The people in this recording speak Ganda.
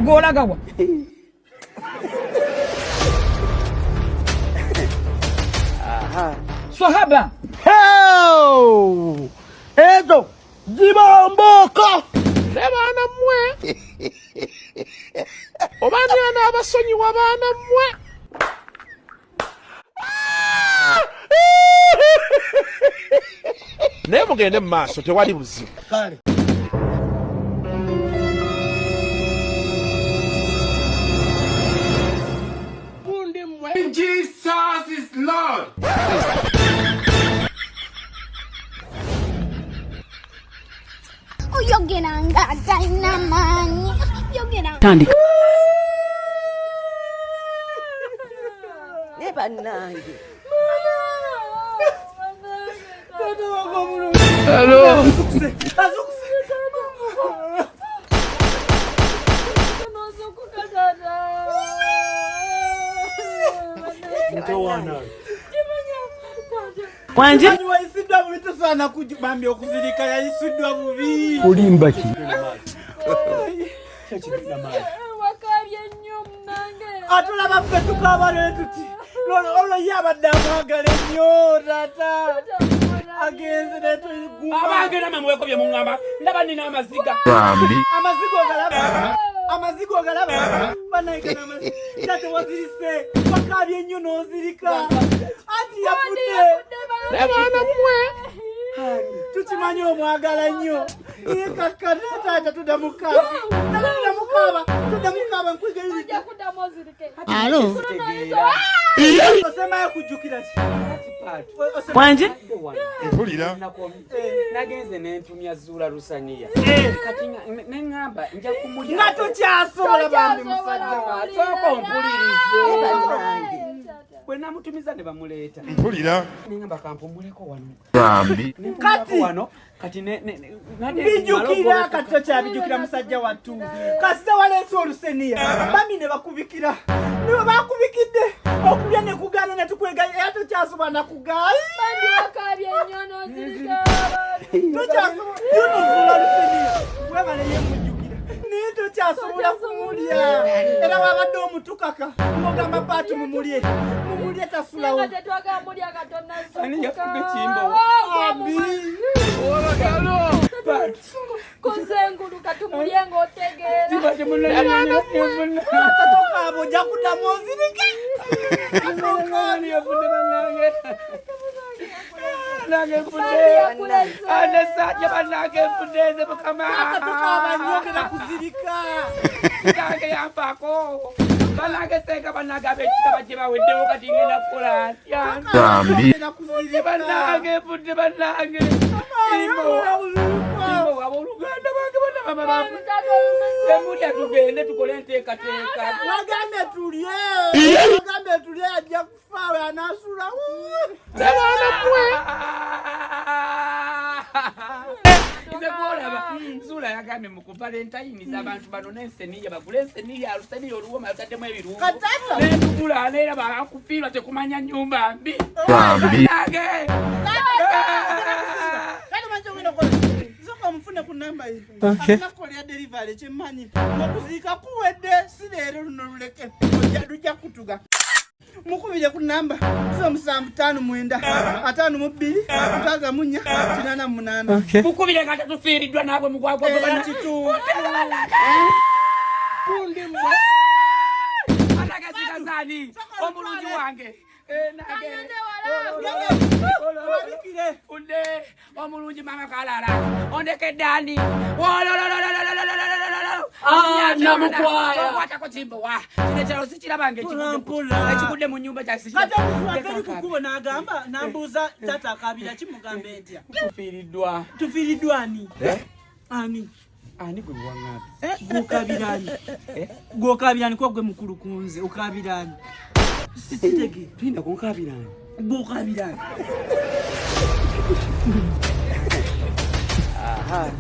Golagawa. Aha. Swahaba. Heo! Ezo! Jibomboka! Nebana mwe. Obani ana abasonyi wabana mwe. Naye mugende mu maaso tewali buzibu. Kale. Jesus is Lord. Uyogeranga dynamani. Uyogeranga. Tandi. Neba nange. Hello. Kwanje? Waisida mwitu sana kujibambi okuzirika ya isudwa bubi. Kulimba ki? Wakabye nnyo munange. Atula baffe tukabale tuti. Lolo yabadde amwagala ennyo tata. Agenze netu iguma. Abange namwe wekobye mu ngamba. Ndaba nina amaziga. Amazigo galaba. Banaika namaziga. Tata wazirise. Wakabye nnyo nozirika. Ati yafudde. Nebana mwe. Tukimanyi omwagala nnyo. Iye kakata tata tudamukaba. Tudamukaba nkwigirira. Alo. Osema ya kujukira ki? Kwanje? Mpulira. Nagenze nentumya Zula Lusaniya. Kati nengamba nja kumulya. Nga tokyasobola bambi musajja wa. Soko mpulirize. Bwe namutumiza ne bamuleeta. Mpulira. Nengamba kampumuleko wano. Bambi. Kati wano kati bijukira kati tokyabijukira musajja wattu. Kasita waleese Oluseniya bami ne bakubikira. Niwe bakubikidde okulya ne kugaana ne tukwega era tokyasobola nakugaana. Bandi wakabye nnyo nozirika. Tokyasobola Zula Luseniya webale yemujjukira. Naye tokyasobola kumulya. Era wabadde omutukaka ng'ogamba paati mumulye. Mumulye tafulawo. Nga tetwagamulya katonna zuka. Ani yafudde kimbo. Abi. Kuzengulu katumulye ng'otegeera. Atatokaabo ojja kuddamu ozirike. Anasajja bannange nfudde mukama. Akatokaaba nnyongera kuzirika. Nange yampaako. Bannange senga bannange ab'ekitaba gye baweddewo kati ngenda kukola ntya. Bambi. Bannange nfudde bannange. Abooluganda bange bonna mama baffe. Temulya tugende tukole enteekateeka. Wagambe tulye ajja kufaawe anaasula. Nebana mwe. Nze gwolaba Zula yagambye mu kuvalentayiniza abantu bano n'enseniya bagula enseniya Luseniya oluwoma yataddemu ebirungo. Katata. Netugula neera bakufiirwa tekumanya nnyumba mbi. Bambi. Bannange. Kale manyi ogenda kola. Zoka omufune ku namba ye. Nakolera delivery kyemmanyi. Okuziika kuwedde si leero luno luleke. Ojja kutuga. Mukubire ku namba 0752 Mukubire nga tetufiiriddwa naabwe mugwagwa kitu. Atagazigazani omulungi wange. Unde omulungi mama kalala ondekedde ani namukwaya kwatako kimbo wa kino kyalo sikirabanga ekigudde mu nyumba kukubo n'agamba n'ambuuza tata akabira kimugambe ntya tufiiriddwa ani ani gwe waŋŋambi gwokabirani gwokabirani kwa gwe mukulu kunze okabirani sitege tuyinza kunkabirani gwokabirani aha